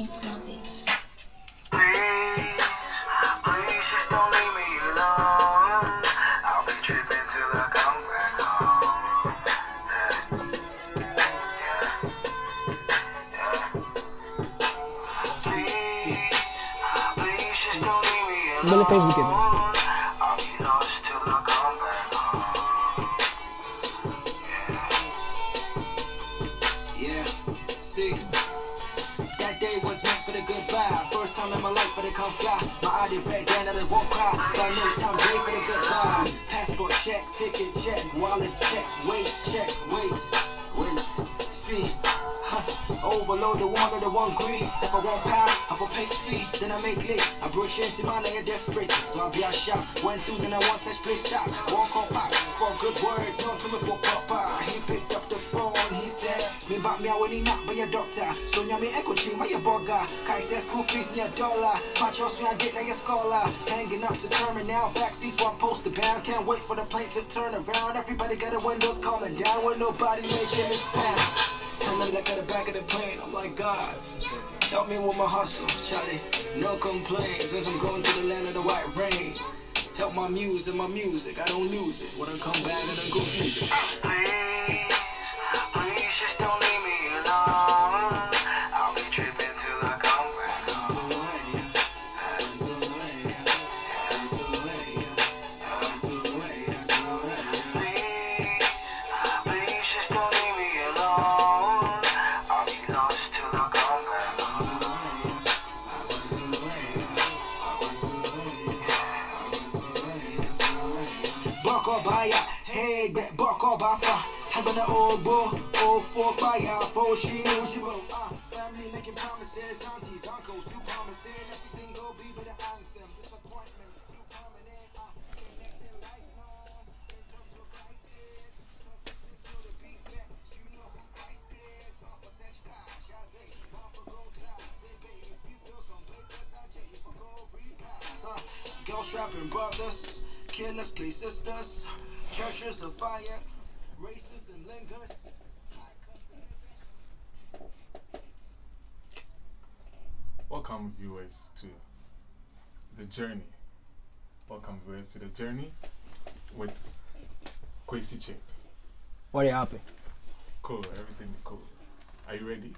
It's lovely. Please, please just don't leave me alone. I'll be tripping till I come back home. Please, please just don't leave me Böyle alone. Facebook yapayım. I'll be lost till I come back home. Yeah, see, that day was meant for the goodbye. First time in my life for the come fly. My ID flag down and it won't cry. Got no time day for the goodbye. Passport check, ticket check, wallet check, wait, see. Overload the one or the one greed. If I want power, I will pay fee. Then I make late. I brush into my layer desperate. So I'll be a shot. Went through, then I want such place stop. Walk on pop for good words. No to me for papa. He picked up the phone. He said, me back me out when he knocked by your doctor. So now me echo team by your bugger. Kai says school fees near dollar. Match house when I get like a scholar. Hanging up to terminal. Backseats one poster bound. Can't wait for the plane to turn around. Everybody got the windows calling down with nobody making a sound. I'm like at the back of the plane, I'm like, God, help me with my hustle, Charlie. No complaints, as I'm going to the land of the white rain. Help my muse and my music, I don't lose it. When I come back, I don't go use it. Please, please just don't leave me alone. I'll be tripping till I come back home. Please just don't leave me alone. I'll be lost till I come back home. Buck or buy ya, hey, buck or buy fa. Having an old bull, old fork buy ya, for she knows she will. Family making promises, aunties, uncles, do promises, everything go be with the anthem. Disappointments, too permanent, connecting lifelong. In terms of crisis, listen to the beat back, you know who Christ is. Off of such cash, I say, off of gold class, say, baby, if you feel some papers, I tell you for gold repass. Girl strapping brothers, killers play sisters, churches of fire, races and lingers. Welcome viewers to the journey. Welcome viewers to the journey with Kweysi Chip. What happened? Cool, everything is cool. Are you ready?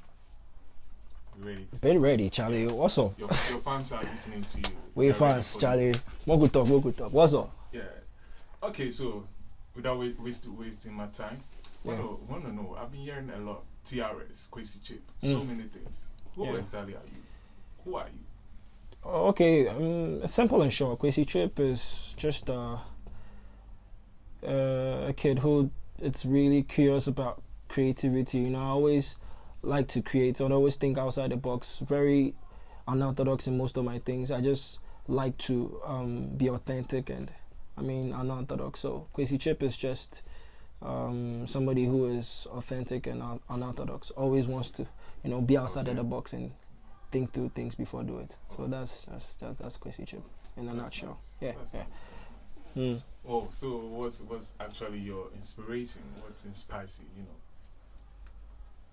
You ready? Been ready, Charlie. What's up? Your fans are listening to you. We They're ready fans, for Charlie. you. More good talk, more good talk. What's up? Yeah. Okay, so without wasting my time, want to know. I've been hearing a lot. TRS, Kweysi Chip, so many things. Who exactly are you? Who are you? Okay, simple and short. Kweysi Chip is just a kid who it's really curious about creativity. You know, I always like to create. I always think outside the box. Very unorthodox in most of my things. I just like to be authentic and unorthodox. So Kweysi Chip is just somebody who is authentic and unorthodox. Always wants to, be outside of the box and think through things before do it. So that's Kweysi Chip in a nutshell. Nice. Yeah. Nice. Oh, so what's actually your inspiration? What inspires you?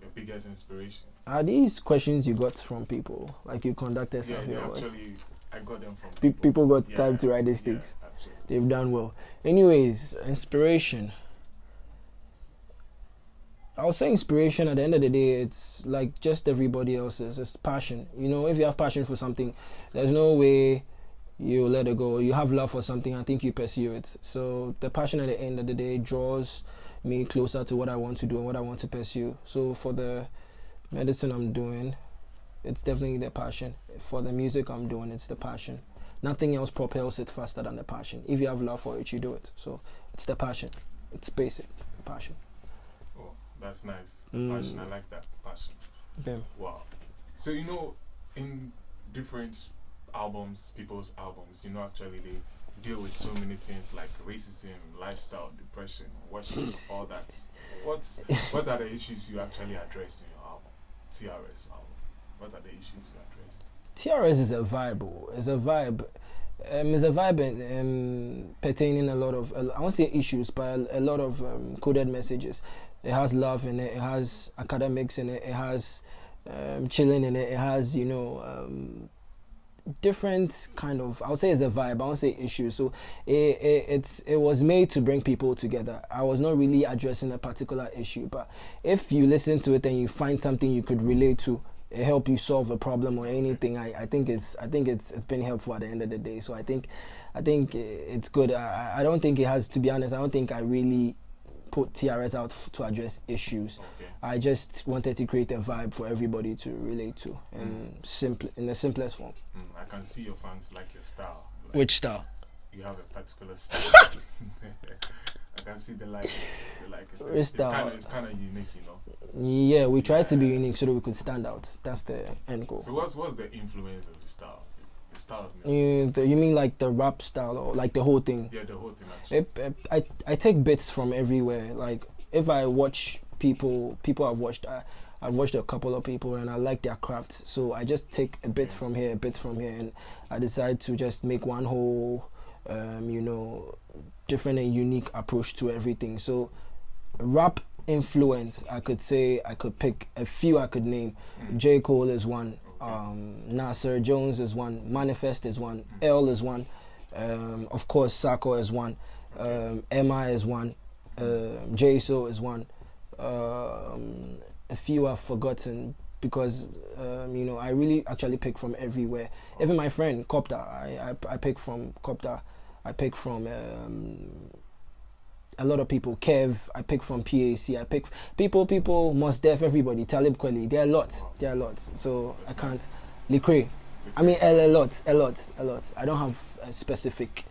Your biggest inspiration. Are these questions you got from people? Like you conducted yourself here? Actually, I got them from people got time to write these things. Actually. They've done well. Anyways, inspiration. I would say inspiration at the end of the day, it's like just everybody else's. It's passion. If you have passion for something, there's no way you let it go. You have love for something, I think you pursue it. So the passion at the end of the day draws me closer to what I want to do and what I want to pursue. So for the medicine I'm doing, it's definitely the passion. For the music I'm doing, it's the passion. Nothing else propels it faster than the passion. If you have love for it, you do it. So it's the passion. It's basic, the passion. Oh, that's nice. Passion, I like that. Passion. Bam. Wow. So in different albums, people's albums, actually they deal with so many things like racism, lifestyle, depression, worship, all that. What are the issues you actually addressed in your album, TRS album? What are the issues you addressed? TRS is a vibe. It's a vibe. It's a vibe pertaining a lot of, I won't say issues, but a lot of coded messages. It has love in it. It has academics in it. It has chilling in it. It has, different kind of, I would say it's a vibe, I won't say issue. So it was made to bring people together. I was not really addressing a particular issue, but if you listen to it and you find something you could relate to, it help you solve a problem or anything, I think it's been helpful at the end of the day. So I think it's good. I don't think it has, to be honest, I don't think I really put TRS out to address issues. Okay. I just wanted to create a vibe for everybody to relate to, and in the simplest form. I can see your fans like your style. Like, Which style? you have a particular style. I can see they like it. They like it. It's kind of unique, you know. Yeah, we try to be unique so that we could stand out. That's the end goal. So what's the influence of the style? The style of music? You mean like the rap style or like the whole thing? Yeah, the whole thing actually. I take bits from everywhere. Like if I watch people I've watched a couple of people and I like their craft, so I just take a bit from here, and I decide to just make one whole different and unique approach to everything. So rap influence, I could say I could pick a few I could name. J. Cole is one, Nasir Jones is one, Manifest is one, L is one, of course Sako is one, Emma is one, J-So is one, a few I've forgotten because I really actually pick from everywhere. Even my friend Copter, I pick from Copter. I pick from a lot of people. Kev, I pick from PAC. I pick people, Mos Def, everybody. Talib Kweli. There are lots. So I can't. Lecrae. I mean, a lot. I don't have a specific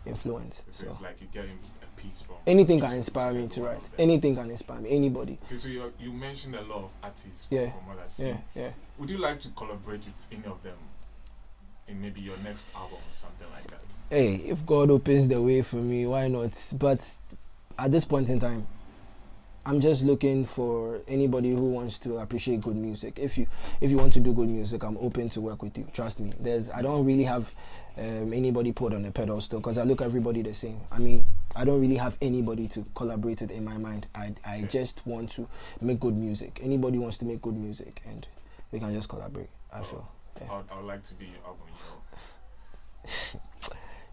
influence. So it's like you get a piece from anything can inspire me to write. Anything can inspire me. Anybody. Okay, so you mentioned a lot of artists. Yeah. From what I see. Yeah. Would you like to collaborate with any of them in maybe your next album or something like that? Hey, if God opens the way for me, why not? But at this point in time, I'm just looking for anybody who wants to appreciate good music. If you want to do good music, I'm open to work with you. Trust me. I don't really have anybody put on a pedestal because I look at everybody the same. I mean, I don't really have anybody to collaborate with in my mind. I just want to make good music. Anybody wants to make good music, and we can just collaborate. I feel. Yeah. I would like to be your album,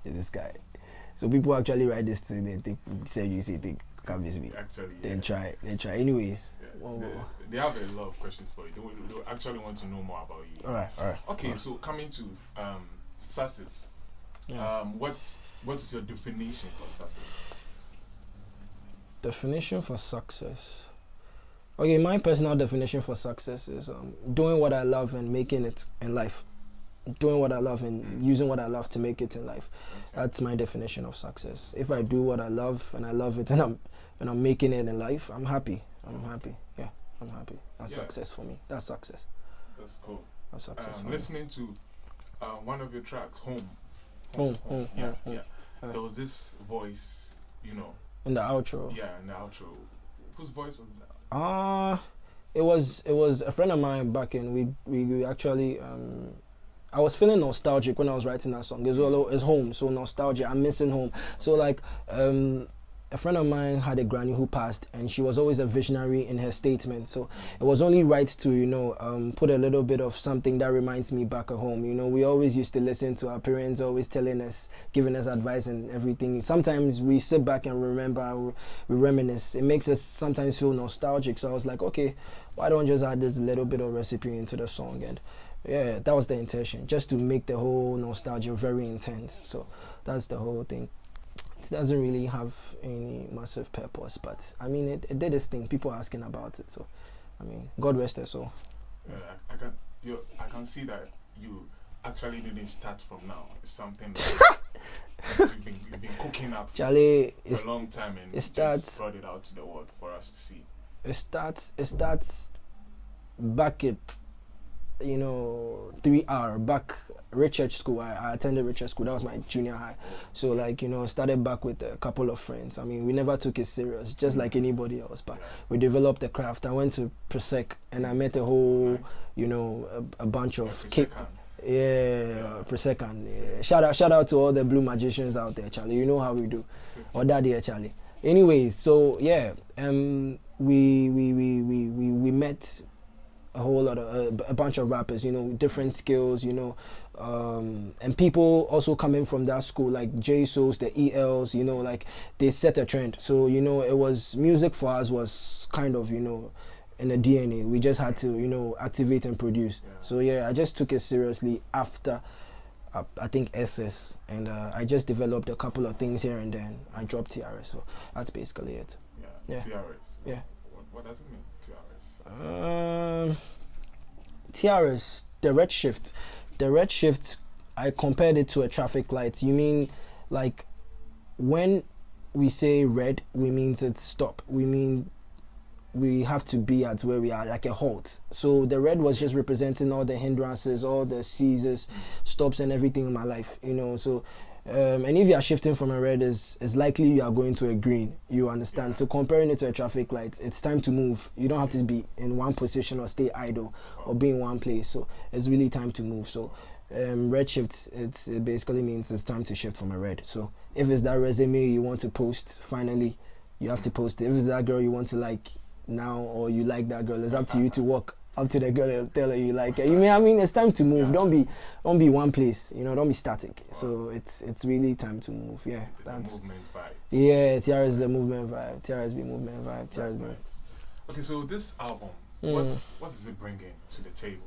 Yeah, this guy. So people actually write this thing and they can't miss me. Actually, They try. Anyways. Yeah. They have a lot of questions for you. They actually want to know more about you. All right. Okay, so coming to success. Yeah. What's your definition for success? Definition for success. Okay, my personal definition for success is doing what I love and making it in life. Doing what I love and using what I love to make it in life. Okay. That's my definition of success. If I do what I love and I love it and I'm making it in life, I'm happy. Yeah, I'm happy. That's success for me. That's success. That's cool. That's success. Listening to one of your tracks, Home. Yeah. There was this voice, in the outro. Yeah, in the outro. Whose voice was that? It was a friend of mine back in. We actually I was feeling nostalgic when I was writing that song. It's home, so nostalgia. I'm missing home. So like a friend of mine had a granny who passed, and she was always a visionary in her statement. So it was only right to put a little bit of something that reminds me back at home. We always used to listen to our parents always telling us, giving us advice and everything. Sometimes we sit back and remember, we reminisce. It makes us sometimes feel nostalgic. So I was like, okay, why don't I just add this little bit of recipe into the song? And yeah, that was the intention, just to make the whole nostalgia very intense. So that's the whole thing. It doesn't really have any massive purpose, but I mean, it did its thing. People are asking about it, so I mean, God rest their soul. Yeah, I can see that you actually didn't start from now. It's something that you've been cooking up Charlie, for a long time, and it just brought it out to the world for us to see. It starts back at 3R back Richard School. I attended Richard School. That was my junior high. So like started back with a couple of friends. I mean, we never took it serious, just like anybody else. But we developed the craft. I went to Presec and I met a whole a bunch of Presec. Yeah. Shout out to all the blue magicians out there, Charlie. You know how we do. Or daddy, Charlie. Anyways, so yeah, we met a whole lot of a bunch of rappers, you know, different skills, you know, and people also coming from that school, like J Souls, the ELs, you know, like they set a trend. So you know, it was music for us was kind of, you know, in the DNA. We just had to, you know, activate and produce. So yeah, I just took it seriously after I think SS, and I just developed a couple of things here and then I dropped TRS. So that's basically it. Yeah. Yeah. TRS. Yeah. What does it mean, TRS? TRS, the red shift. The red shift, I compared it to a traffic light. You mean like when we say red, we mean it's stop. We mean we have to be at where we are, like a halt. So the red was just representing all the hindrances, all the seizures, stops and everything in my life, you know. So and if you are shifting from a red, is likely you are going to a green, you understand. So comparing it to a traffic light, it's time to move. You don't have to be in one position or stay idle or be in one place. So it's really time to move. So red shift, it basically means it's time to shift from a red. So if it's that resume you want to post, finally you have to post it. If it's that girl you want to like now, or you like that girl, it's up to you to walk up to the girl and tell her you like her. You mean, I mean, it's time to move. Don't be one place, you know, don't be static. So it's really time to move. Yeah, It's that's a movement vibe. yeah. TRS is a movement vibe. TRS be movement vibe. That's TRS nice. Okay, so this album, Mm. what is it bringing to the table?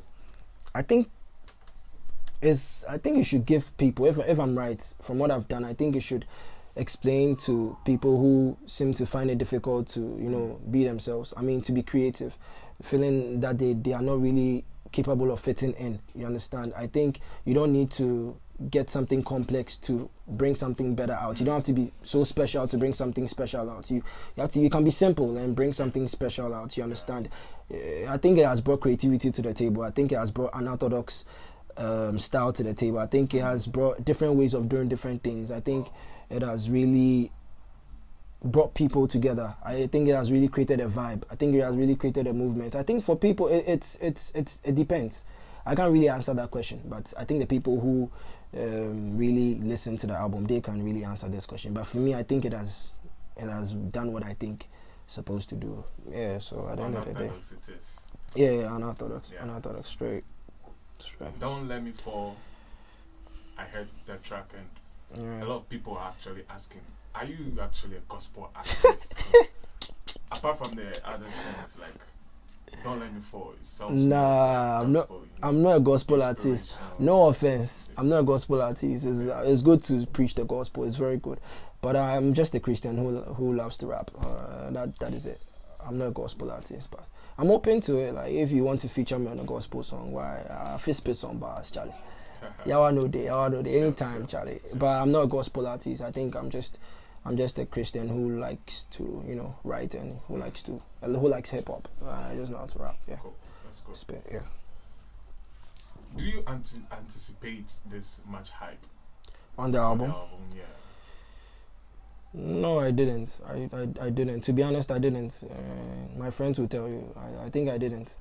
I think you should give people, if I'm right from what I've done, I think you should explain to people who seem to find it difficult to, you know, be themselves. I mean, to be creative, feeling that they are not really capable of fitting in. You understand? I think you don't need to get something complex to bring something better out. You don't have to be so special to bring something special out. You can be simple and bring something special out. You understand? I think it has brought creativity to the table. I think it has brought unorthodox style to the table. I think it has brought different ways of doing different things. I think it has really brought people together. I think it has really created a vibe. I think it has really created a movement. I think for people, it depends. I can't really answer that question, but I think the people who really listen to the album, they can really answer this question. But for me, I think it has done what I think it's supposed to do. Yeah. So at the end of the day, Unorthodox it is. yeah, unorthodox, Yeah. unorthodox, straight. Don't Let Me Fall. I heard that track, and Yeah. a lot of people are actually asking, are you actually a gospel artist? 'Cause apart from the other songs, like Don't Let Me Fall, it sounds Nah, I'm not. gospel, you know, I'm not a gospel artist. inspirational. No offense, I'm not a gospel artist. It's good to preach the gospel. It's very good, but I'm just a Christian who loves to rap. That is it. I'm not a gospel artist, but I'm open to it. Like if you want to feature me on a gospel song, why? Fist spit some bars, Charlie. Y'all know day, anytime, Charlie. But I'm not a gospel artist. I think I'm just a Christian who likes to, you know, write and who likes hip hop. I just know how to rap. Yeah. Cool. That's cool. Spit, yeah. Do you anticipate this much hype On the on the album? album? Yeah. No, I didn't. I didn't. To be honest, I didn't. My friends will tell you. I think I didn't.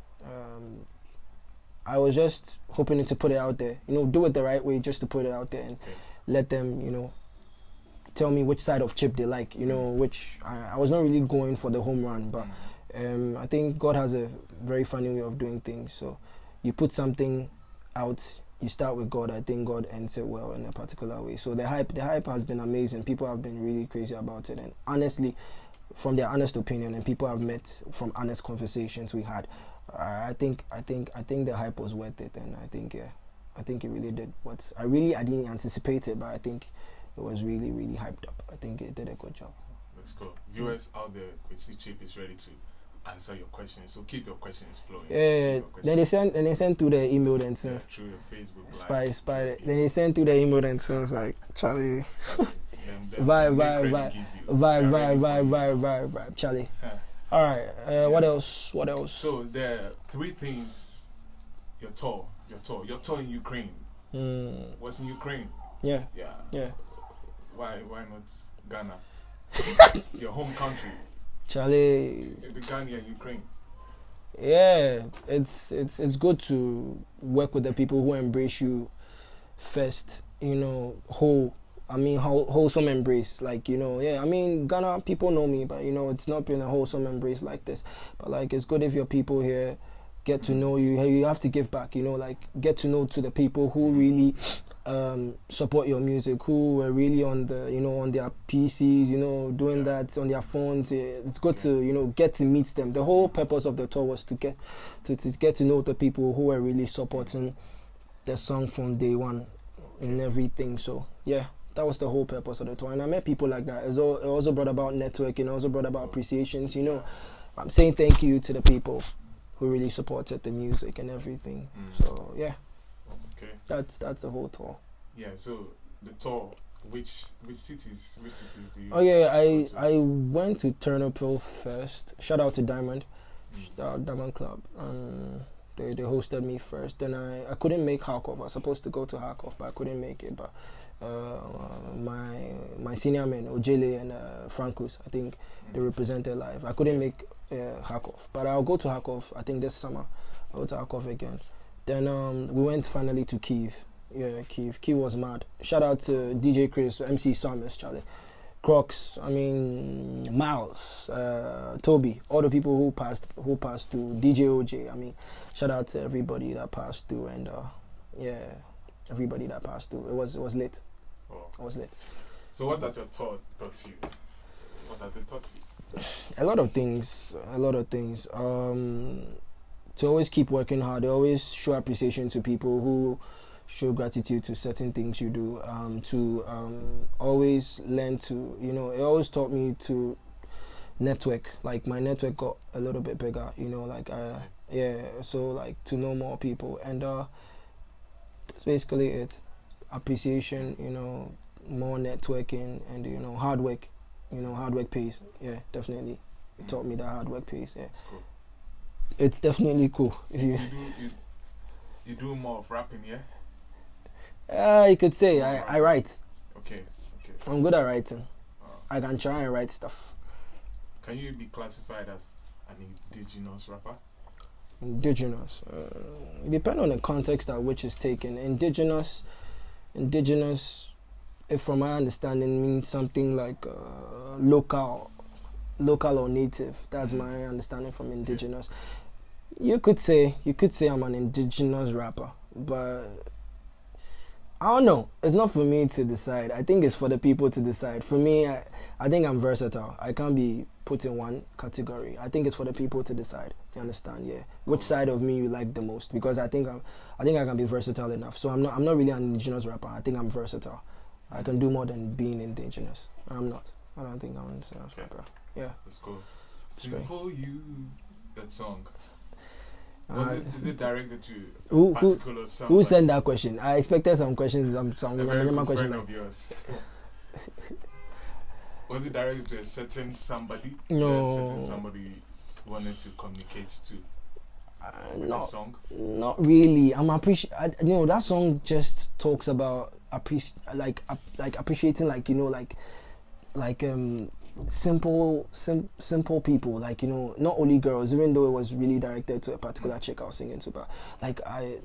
I was just hoping to put it out there. You know, do it the right way, just to put it out there and Okay. let them, you know, tell me which side of chip they like. You know, which I was not really going for the home run, but I think God has a very funny way of doing things. So you put something out, you start with God. I think God ends it well in a particular way. So the hype has been amazing. People have been really crazy about it, and honestly, from their honest opinion, and people I've met from honest conversations we had, I think the hype was worth it, and I think it really did what I didn't anticipate it, but I think it was really, really hyped up. I think it did a good job. Let's go. Viewers out there, Kweysi Chip is ready to answer your questions. So keep your questions flowing. Yeah, Keep your then they questions send through the email then yeah, since through your Facebook Live. spy. Then they send through the email then since like Charlie. Them Vibe, make ready give you. They are ready for you. vibe, Charlie. Huh. All right. What else? So there are three things. Your tour in Ukraine. What's in Ukraine? Yeah. Yeah. Why not Ghana? Your home country. Charlie. The Ghana and Ukraine. Yeah, it's good to work with the people who embrace you first. You know, wholesome embrace. Like, you know, yeah. I mean, Ghana people know me, but you know, it's not been a wholesome embrace like this. But like, it's good if your people here get to know you. You have to give back, you know, like get to know to the people who really support your music, who were really on the, you know, on their PCs, you know, doing that on their phones. It's good to, you know, get to meet them. The whole purpose of the tour was to get to know the people who were really supporting the song from day one and everything. So yeah, that was the whole purpose of the tour, and I met people like that. It also brought about networking, also brought about appreciations, you know. I'm saying thank you to the people who really supported the music and everything. So yeah, Okay. that's the whole tour. Yeah. So the tour, which cities do you? Oh yeah, go to? I went to Ternopil first. Shout out to Diamond, shout out Diamond Club. They hosted me first. Then I couldn't make Kharkov. I was supposed to go to Kharkov, but I couldn't make it. But my senior men, Ojele and Frankus, I think they represented live. I couldn't make Kharkov, but I'll go to Kharkov. I think this summer I'll go to Kharkov again. Then we went finally to Kyiv. Yeah, Kyiv. Kyiv was mad. Shout out to DJ Chris, MC Summers, Charlie, Crocs. I mean Miles, Toby, all the people who passed through. DJ OJ. I mean, shout out to everybody that passed through, and yeah, everybody that passed through. It was lit. Oh. It was lit. So what has your tour taught you? What has it taught you? A lot of things. To always keep working hard. Always show appreciation to people who show gratitude to certain things you do. To always learn to, you know, it always taught me to network. Like my network got a little bit bigger, you know, like yeah, so like to know more people, and that's basically it. Appreciation, you know, more networking, and you know, hard work. You know, hard work pays. Yeah, definitely. It taught me that hard work pays. Yeah, That's cool. it's definitely cool. If you You do more of rapping, yeah? you could say I write. Okay. I'm good at writing. Uh, I can try and write stuff. Can you be classified as an indigenous rapper? Indigenous. Depend on the context at which it's taken. Indigenous, if from my understanding, means something like local or native. That's my understanding from indigenous. You could say I'm an indigenous rapper, but I don't know. It's not for me to decide. I think it's for the people to decide. For me, I think I'm versatile. I can't be put in one category. I think it's for the people to decide. You understand? Yeah. Which side of me you like the most? Because I think I can be versatile enough. So I'm not really an indigenous rapper. I think I'm versatile. I can do more than being indigenous. I'm not. I don't think I'm an indigenous rapper. Yeah. Let's go. That's great. Simple You, that song. Is it directed to Who- a particular song? Who like sent that question? I expected some questions. Some a very good question friend like, of yours? Was it directed to a certain somebody? No. A certain somebody wanted to communicate to with no. the song? Not really. You know, that song just talks about appreciating, like, you know, like simple people, like, you know, not only girls, even though it was really directed to a particular chick I was singing to, but I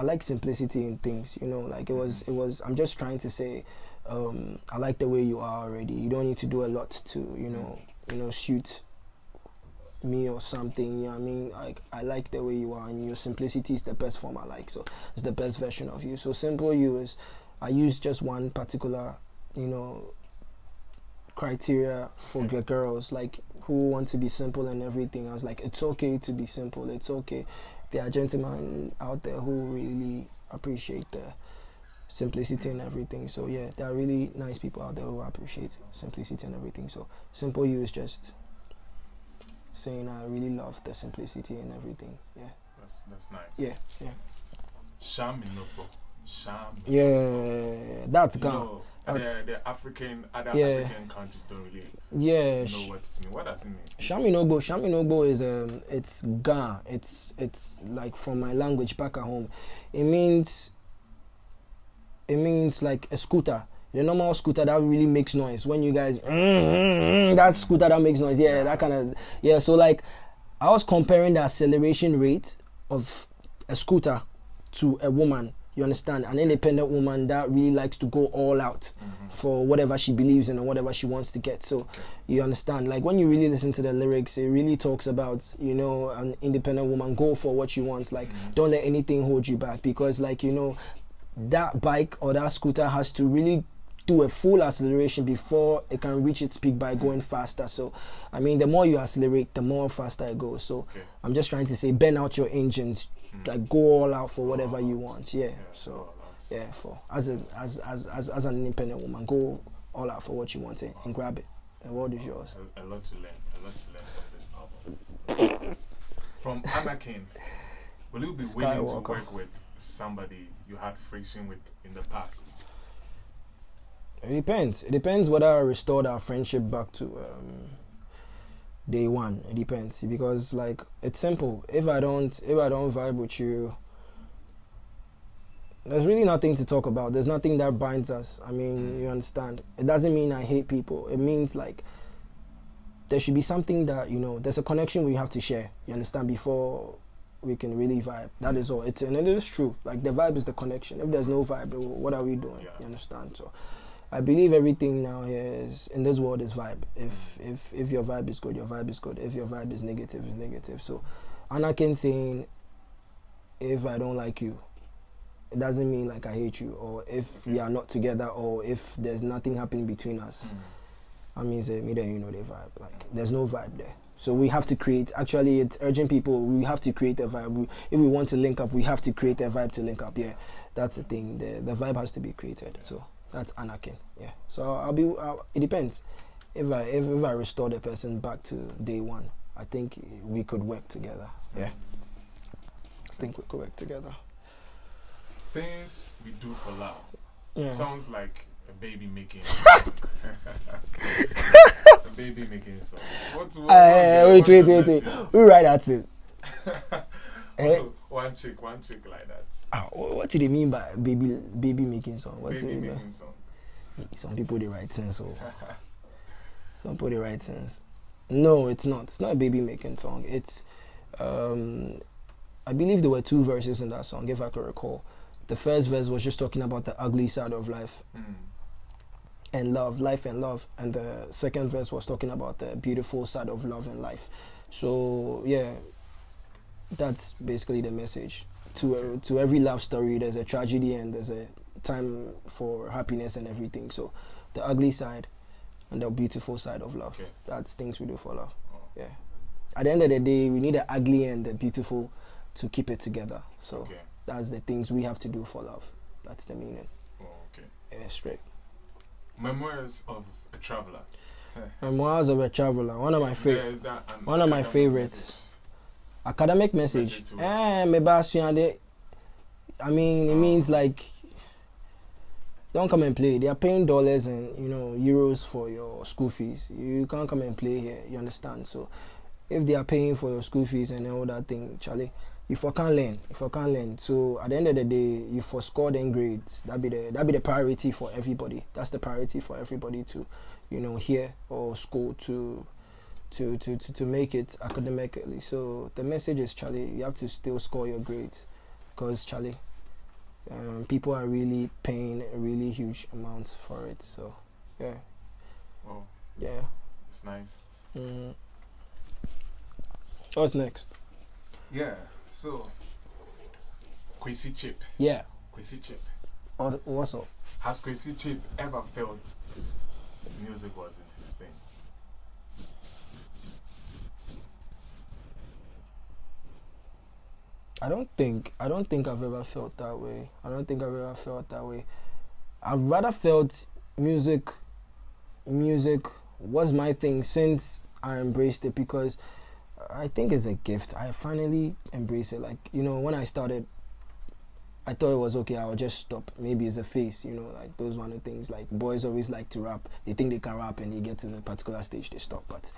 like simplicity in things, you know, like it was I'm just trying to say I like the way you are already. You don't need to do a lot to, you know, suit me or something. You know what I mean? Like, I like the way you are, and your simplicity is the best form I like. So it's the best version of you. So Simple You is, I use just one particular, you know, criteria for the girls, like, who want to be simple and everything. I was like, it's okay to be simple. It's okay. There are gentlemen out there who really appreciate the simplicity and everything. So yeah, there are really nice people out there who appreciate simplicity and everything. So Simple You is just saying I really love the simplicity and everything. Yeah. That's nice. Yeah. Shaminopo. Yeah, that's gone. know, the other African countries don't really know what it means. What does it mean? Shaminobo is it's Ga. It's like, from my language back at home, it means like a scooter. The normal scooter that really makes noise when you guys that scooter that makes noise. Yeah, that kind of, yeah. So like, I was comparing the acceleration rate of a scooter to a woman, You understand? An independent woman that really likes to go all out for whatever she believes in and whatever she wants to get. So you understand? Like when you really listen to the lyrics, it really talks about, you know, an independent woman, go for what she wants. Like don't let anything hold you back, because like, you know, that bike or that scooter has to really do a full acceleration before it can reach its peak by going faster. So I mean, the more you accelerate, the more faster it goes. So I'm just trying to say, burn out your engines, like go all out for whatever you want. Yeah. So yeah, for as an independent woman, go all out for what you want and grab it. The world is yours. A lot to learn. A lot to learn from this album. From Anakin, will you be willing to work with somebody you had friction with in the past? It depends. It depends whether I restored our friendship back to day one. It depends, because like it's simple. If I don't vibe with you, there's really nothing to talk about. There's nothing that binds us. I mean, you understand. It doesn't mean I hate people. It means like there should be something that, you know, there's a connection we have to share. You understand, before we can really vibe. That is all. And it is true. Like the vibe is the connection. If there's no vibe, what are we doing? You understand? So I believe everything now is in this world is vibe. If your vibe is good, your vibe is good. If your vibe is negative, it's negative. So Anakin saying, if I don't like you, it doesn't mean like I hate you, or if we are not together, or if there's nothing happening between us. I mean, say me then you know the vibe. Like there's no vibe there. So we have to create. Actually, it's urging people. We have to create a vibe. If we want to link up, we have to create a vibe to link up. Yeah, that's the thing. The vibe has to be created. So that's Anakin. Yeah. So it depends. If I restore the person back to day one, I think we could work together. Yeah. I think we could work together. Things we do for love. Yeah. Sounds like a baby making song. A baby making song. Wait. We write that in. One chick like that. What do they mean by baby making song? What's Baby it mean? making song. Some people they write sense. So some people they write sense. No, it's not. It's not a baby making song. It's I believe there were 2 verses in that song, if I could recall. The first verse was just talking about the ugly side of life and life and love. And the second verse was talking about the beautiful side of love and life. So, yeah, that's basically the message. To every love story, there's a tragedy and there's a time for happiness and everything. So, the ugly side and the beautiful side of love. That's things we do for love. Yeah. At the end of the day, we need the ugly and the beautiful to keep it together. So that's the things we have to do for love. That's the meaning. Yeah, straight. Memoirs of a Traveler. Memoirs of a Traveler. One of my favorites. Academic message. I mean, it means like, don't come and play. They are paying dollars and euros for your school fees. You can't come and play here. You understand? So if they are paying for your school fees and all that thing, Charlie, if you can't learn, so at the end of the day, you for scored in grades. That be the priority for everybody. That's the priority for everybody to, hear or school to make it academically. So the message is, Charlie, you have to still score your grades, because Charlie, people are really paying really huge amounts for it. So yeah. Oh. Yeah. It's nice. What's next? Yeah. So, Kweysi Chip. Yeah. Kweysi Chip. What's up? Has Kweysi Chip ever felt music wasn't his thing? I don't think I've ever felt that way. I've rather felt music was my thing since I embraced it, because I think it's a gift. I finally embrace it. Like, when I started, I thought it was okay, I'll just stop. Maybe it's a phase, like those one of the things. Like, boys always like to rap. They think they can rap and they get to a particular stage, they stop. But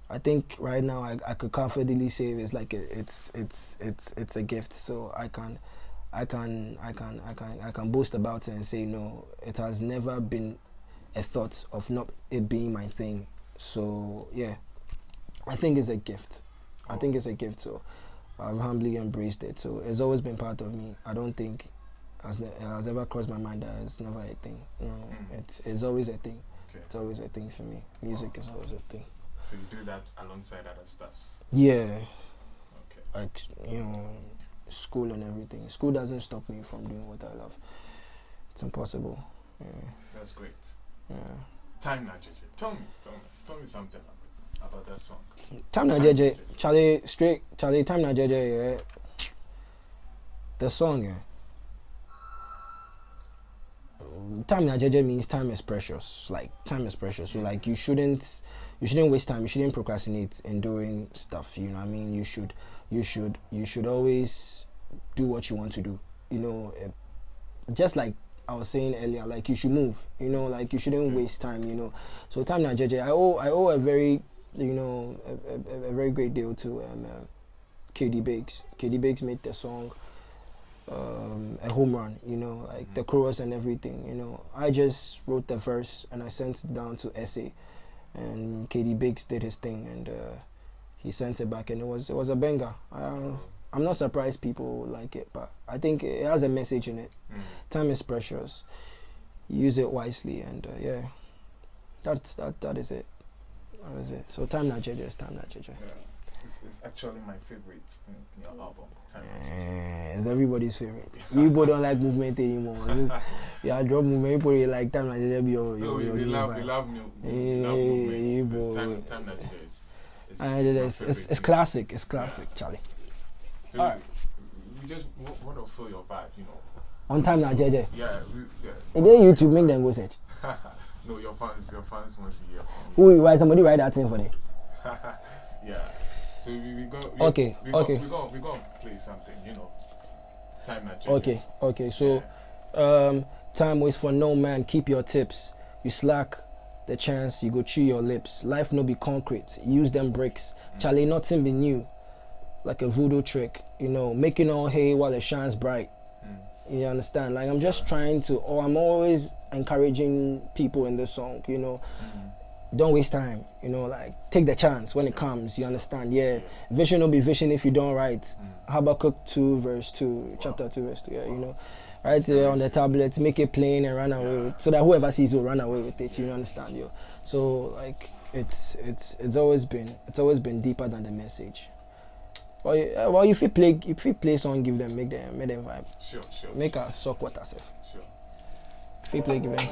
I think right now I could confidently say it's like it's a gift. So I can boast about it and say, no, it has never been a thought of not it being my thing. So yeah, I think it's a gift. So I've humbly embraced it. So it's always been part of me. I don't think has ever crossed my mind that it's never a thing. You know, it's always a thing. Okay. It's always a thing for me. Music is always a thing. So you do that alongside other stuffs. Yeah, Okay. like school and everything. School doesn't stop me from doing what I love. It's impossible. Yeah. That's great. Yeah. Time now, JJ. Tell me something about that song. Time na JJ, Charlie, time na JJ, yeah. The song, yeah. Time na JJ means time is precious. Like time is precious. So like you shouldn't waste time. You shouldn't procrastinate in doing stuff. You know what I mean? You should always do what you want to do. You know, just like I was saying earlier, like you should move. You know, like you shouldn't waste time. You know, so time na JJ. I owe a very a very great deal to KD Bakes. KD Bakes made the song a home run, you know, like the chorus and everything. You know, I just wrote the verse and I sent it down to SA, and KD Bakes did his thing, and he sent it back, and it was a banger. I'm not surprised people like it, but I think it has a message in it. Time is precious. Use it wisely, and yeah, that is it. That is it. So time na JJ is time na JJ. Yeah. It's actually my favorite in your album. Time na JJ. It's everybody's favorite. You people don't like movement anymore. Yeah, drop movement. People really like time na JJ. They love movement. Time na JJ it's classic. It's classic, Charlie. So you just want to feel your vibe, you know. On time na JJ. Yeah. And then YouTube make them go search. No, your fans want to hear. Why somebody write that thing for them? Yeah. So we go. Okay. We go play something, you know. Time na JJ. Okay. So, time waits for no man. Keep your tips. You slack the chance, you go chew your lips. Life no be concrete. Use them bricks. Charlie, nothing be new. Like a voodoo trick, you know, making all hay while it shines bright. You understand? Like I'm just trying to, or I'm always encouraging people in this song, you know, don't waste time, you know, like take the chance when it comes, you understand? Yeah, vision will be vision if you don't write. Habakkuk 2 verse 2, chapter 2 verse 2, yeah, you know, write it on the tablet, make it plain and run away with, so that whoever sees will run away with it, you understand? Yo, so like it's always been deeper than the message. Well, if you play song, give them, make them vibe. Sure. Make us suck what I say. Sure. If you play, give them.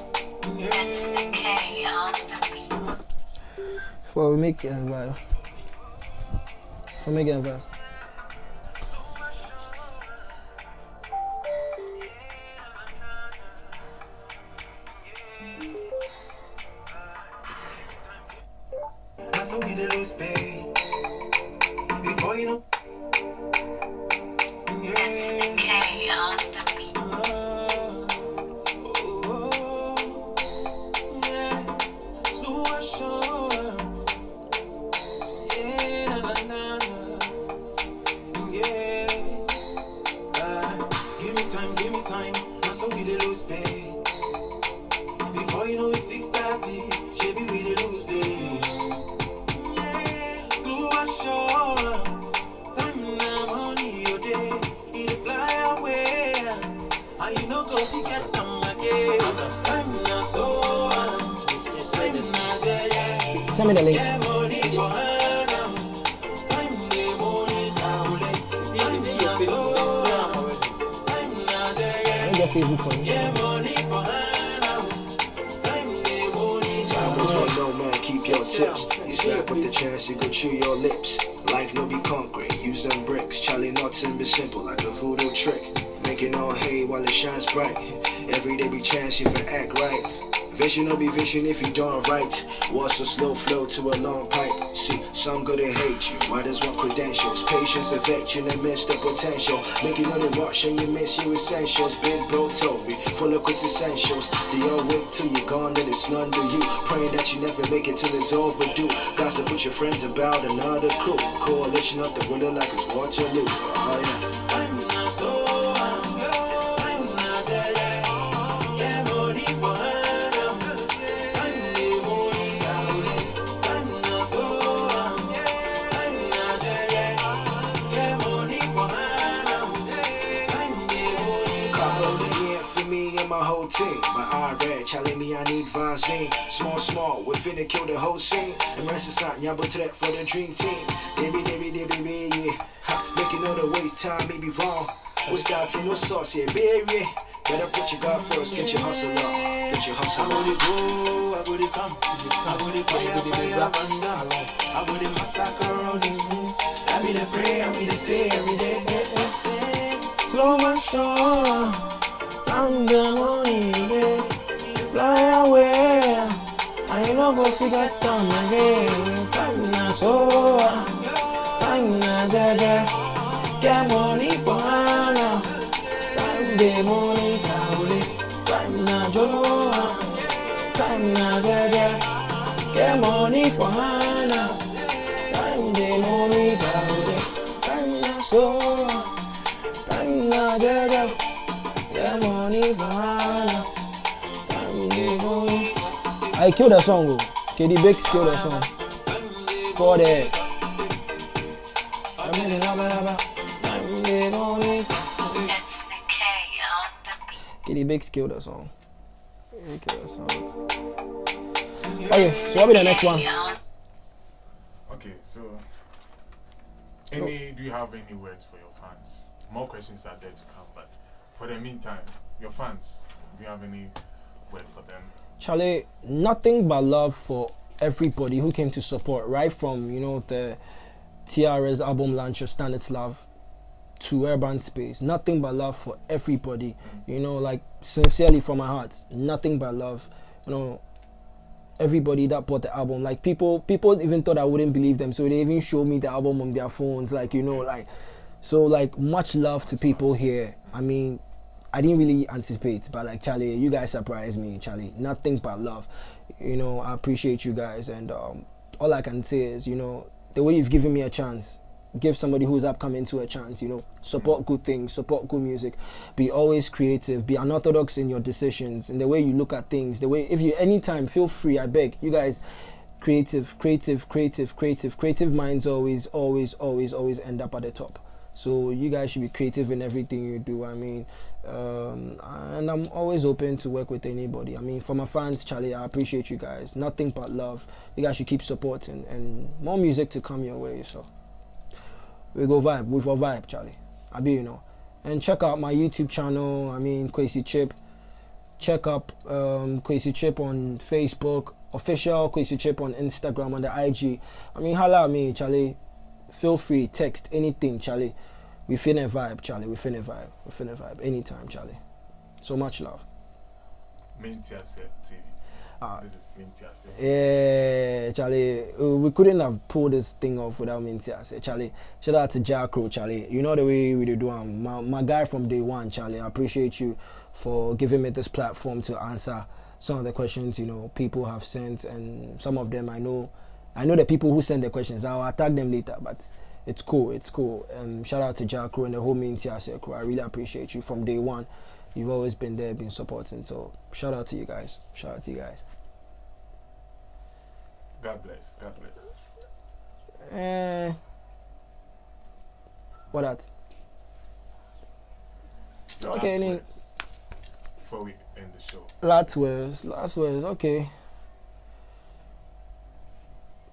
For make a vibe. For make a vibe. I saw we the lose pay before you know. Give me time. I saw we the lose pay before you know it's 6:30. Shabby we the lose day. Slow and sure. Time now money your day. It fly away. And you know go to get them again. Time now so. Time now yeah. Send me the link. Yeah, money for her now. Time the money traveling. Time now so. Time now yeah. Get Facebook for you. Yeah, money for her now. Time the money Time is traveling. for no man, keep your tips. You slap with the chance, you go chew your lips. Life no be concrete, use them bricks. Charlie nothing be simple like a voodoo trick. Making all hay while it shines bright. Every day be chance you can act right. Vision no be vision if you don't right. What's a slow flow to a long pipe? See, some gonna hate you. Why does want credentials? Patience affect you in the midst of potential. Make it on the rush and you miss your essentials. Big bro told me, full of quintessentials. They all wait till you're gone, then it's none to you. Praying that you never make it till it's overdue. Gossip with your friends about another crew. Coalition up the window like it's Waterloo. Oh yeah. Time now so. Time now yeah. Yeah, money for her now. Time the money traveling. Time now so. Time now yeah. Yeah, money for her now. Time the money traveling. whole team. My eye red, Charlie me I need Vaseline. Small, we finna kill the whole scene. And rest is not Yabo threat for the dream team. Baby, yeah. Ha, making all the waste time, maybe wrong. What's that no sauce, yeah, baby. Better put your God first, get your hustle up. Get your hustle up. I go to come. I go to fire, man down. I go to massacre all these moves. I be the pray, I be the say every day. Slow and sure. Time the money, baby. Fly away. I ain't no go figure down again. Time na so. Time na jaja. Get money for Hannah. Time the money, time na joa. Time na jaja. Get money for Hannah. Time the money, time na so. Time na jaja. Get money for Hannah. Time the money. I killed that song, bro. KD Bakes killed that song. Score there. KD Bakes killed that song. He killed that song. Okay, so what be the next one? Okay, so do you have any words for your fans? More questions are there to come, but for the meantime, your fans, do you have any word for them? Charlie, nothing but love for everybody who came to support, right from the TRS-Album launcher, Stanislav, to Urban Space. Nothing but love for everybody. Like sincerely from my heart, nothing but love. Everybody that bought the album, like people even thought I wouldn't believe them, so they even showed me the album on their phones, so much love to people here. I mean, I didn't really anticipate, but like Charlie, you guys surprised me, Charlie. Nothing but love. I appreciate you guys, and all I can say is, the way you've given me a chance, give somebody who's upcoming to a chance. Support good things, support good music, be always creative, be unorthodox in your decisions, in the way you look at things, the way, if you anytime, feel free, I beg you guys. Creative minds always end up at the top. So you guys should be creative in everything you do. I mean, and I'm always open to work with anybody. I mean, for my fans, Charlie, I appreciate you guys. Nothing but love. You guys should keep supporting, and more music to come your way. So we go vibe with a vibe, Charlie. And check out my YouTube channel. I mean, Kweysi Chip. Check up Kweysi Chip on Facebook, official Kweysi Chip on Instagram, on the IG. I mean, holla at me, Charlie. Feel free, text anything, Charlie. We finna vibe, Charlie. We finna vibe anytime, Charlie. So much love. Mintia TV. This is Mintia TV. Yeah, Charlie. We couldn't have pulled this thing off without Mintia. Charlie. Shout out to Jackro, Charlie. You know the way we do. My guy from day one, Charlie. I appreciate you for giving me this platform to answer some of the questions people have sent, and some of them I know the people who send the questions. I'll attack them later, but it's cool. Shout out to Jack Crew and the whole Mintia crew. I really appreciate you from day one. You've always been there, been supporting. So shout out to you guys. God bless. What that? Your Okay, last words before we end the show. Last words. Okay.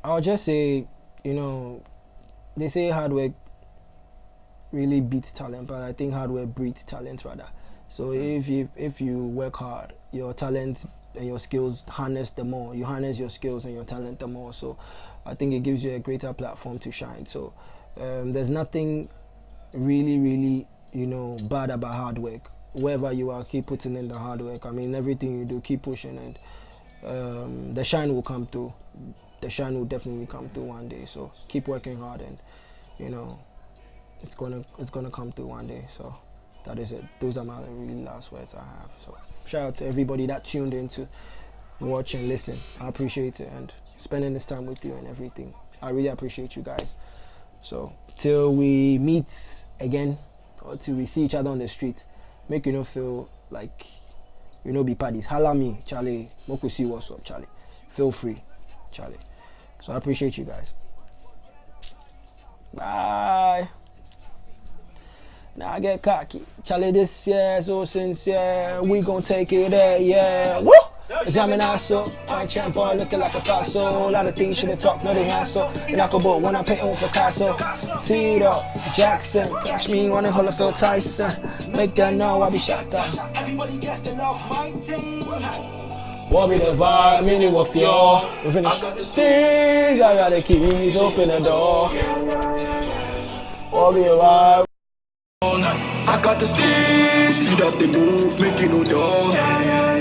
I'll just say, they say hard work really beats talent, but I think hard work breeds talent rather. So if you work hard, your talent and your skills harness the more. You harness your skills and your talent the more. So I think it gives you a greater platform to shine. So there's nothing really bad about hard work. Wherever you are, keep putting in the hard work. I mean, everything you do, keep pushing, and the shine will come through. The shine will definitely come through one day. So keep working hard, and it's gonna come through one day. So that is it. Those are my really last words I have. So shout out to everybody that tuned in to watch and listen. I appreciate it, and spending this time with you and everything. I really appreciate you guys. So till we meet again, or till we see each other on the street, make feel like be parties. Holla me, Charlie. Moku see what's up, Charlie. Feel free, Charlie. So I appreciate you guys. Bye. Now I get cocky. Charlie, this year, so sincere. We gon' take it there, yeah. Woo! Jamming ass up, my champ boy looking like a fossil. A lot of things should've talked, no they answer. And I could book when I'm painting with Picasso. Tito, Jackson, catch me running Holyfield Tyson. Make them know I be shot down. Everybody gets to love my team. What be the vibe, meaning what fuel? We finish the stage, I got the keys, open the door. What be the vibe? I got the stage, speed up the move, make you no door.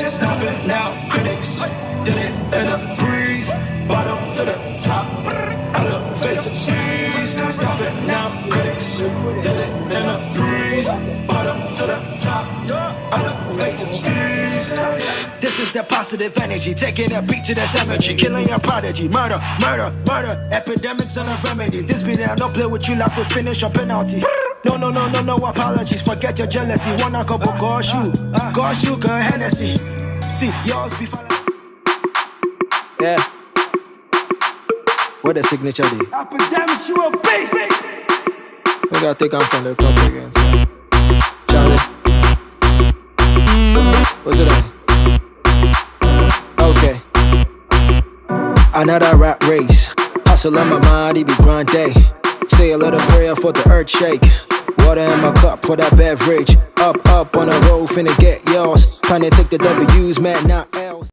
Stop it now, critics did it in a breeze. Bottom to the top, elevator squeeze. Stop it now, critics did it in a breeze. Bottom to the top, elevator squeeze. This is the positive energy, taking a beat to the cemetery, killing your prodigy. Murder, murder, murder, epidemics on a remedy. This be there, I don't play with you like we finish on penalties. No apologies, forget your jealousy. One a couple gosh you, girl Hennessy. See, yours be fine. Yeah. What a signature day. Epidemics, you a basic. We gotta take on from the top again. So. Charlie. What's it on? Okay. Another rap race. Hustle on my mind, it be grind day. Say a little prayer for the earth shake. Water in my cup for that beverage. Up on the road, finna get yours. Trying to take the W's, man, not